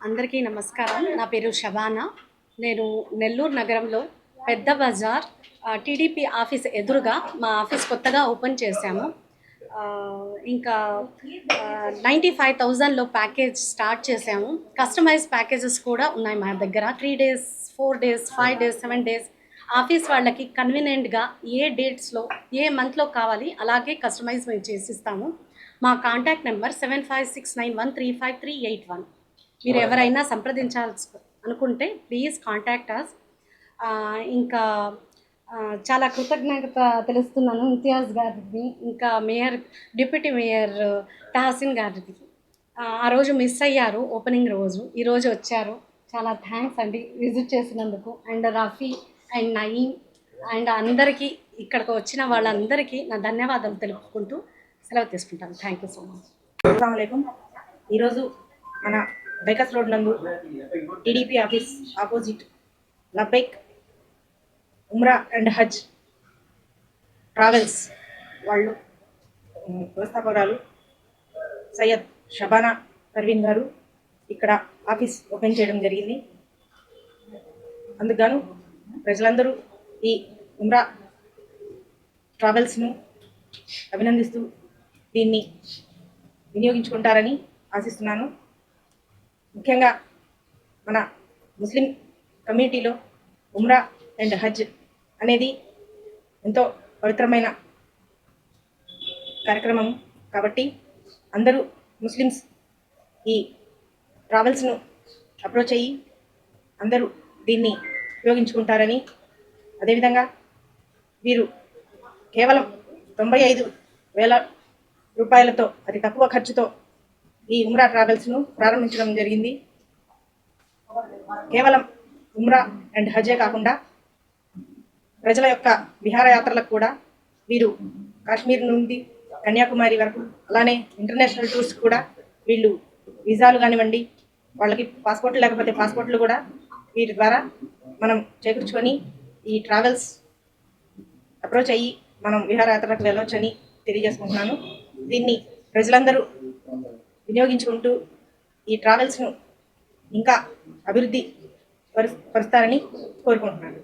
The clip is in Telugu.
అందరికీ నమస్కారం. నా పేరు శబానా. నేను నెల్లూరు నగరంలో పెద్ద బజార్ టీడీపీ ఆఫీస్ ఎదురుగా మా ఆఫీస్ కొత్తగా ఓపెన్ చేశాము. ఇంకా 95,000లో ప్యాకేజ్ స్టార్ట్ చేసాము. కస్టమైజ్ ప్యాకేజెస్ కూడా ఉన్నాయి మా దగ్గర. 3 days, 4 days, 5 days, 7 days office వాళ్ళకి కన్వీనియంట్గా ఏ డేట్స్లో ఏ మంత్లో కావాలి అలాగే కస్టమైజ్ మేము చేసిస్తాము. మా కాంటాక్ట్ నెంబర్ 7569135381. మీరు ఎవరైనా సంప్రదించాల్సి అనుకుంటే ప్లీజ్ కాంటాక్ట్ అస్. ఇంకా చాలా కృతజ్ఞత తెలుస్తున్నాను ఇంతియాజ్ గారికి, ఇంకా డిప్యూటీ మేయర్ తహసీన్ గారికి. ఆ రోజు మిస్ అయ్యారు ఓపెనింగ్ రోజు, ఈరోజు వచ్చారు. చాలా థ్యాంక్స్ అండి విజిట్ చేసినందుకు. And Rafi and Naeem and అందరికీ, ఇక్కడికి వచ్చిన వాళ్ళందరికీ నా ధన్యవాదాలు తెలుపుకుంటూ సెలవు తీసుకుంటాను. Thank you so much. అస్సలాముఅలైకుం. ఈరోజు మన బైకస్ రోడ్ నందు TDP office opposite Labbaik Umrah and Hajj travels వాళ్ళు వ్యవస్థాపకురాలు సయ్యద్ షబానా పర్వీన్ గారు ఇక్కడ ఆఫీస్ ఓపెన్ చేయడం జరిగింది. అందుకు ప్రజలందరూ ఈ ఉమ్రా ట్రావెల్స్ను అభినందిస్తూ దీన్ని వినియోగించుకుంటారని ఆశిస్తున్నాను. ముఖ్యంగా మన ముస్లిం కమ్యూనిటీలో ఉమ్రా అండ్ హజ్ అనేది ఎంతో పవిత్రమైన కార్యక్రమం కాబట్టి అందరూ ముస్లిమ్స్ ఈ ట్రావెల్స్ను అప్రోచ్ అయ్యి అందరూ దీన్ని ఉపయోగించుకుంటారని, అదేవిధంగా వీరు కేవలం 95,000 రూపాయలతో అతి తక్కువ ఖర్చుతో ఈ ఉమ్రా ట్రావెల్స్ను ప్రారంభించడం జరిగింది. కేవలం ఉమ్రా అండ్ హజే కాకుండా ప్రజల యొక్క విహారయాత్రలకు కూడా వీరు కాశ్మీర్ నుండి కన్యాకుమారి వరకు, అలానే ఇంటర్నేషనల్ టూర్స్ కూడా వీళ్ళు వీసాలు కానివ్వండి, వాళ్ళకి పాస్పోర్ట్లు లేకపోతే పాస్పోర్ట్లు కూడా వీరి ద్వారా మనం చేకూర్చుకొని ఈ ట్రావెల్స్ అప్రోచ్ అయ్యి మనం విహారయాత్రలకు వెళ్ళవచ్చని తెలియజేసుకుంటున్నాను. దీన్ని ప్రజలందరూ వినియోగించుకుంటూ ఈ ట్రావెల్స్ను ఇంకా అభివృద్ధి పరుస్తారని కోరుకుంటున్నాను.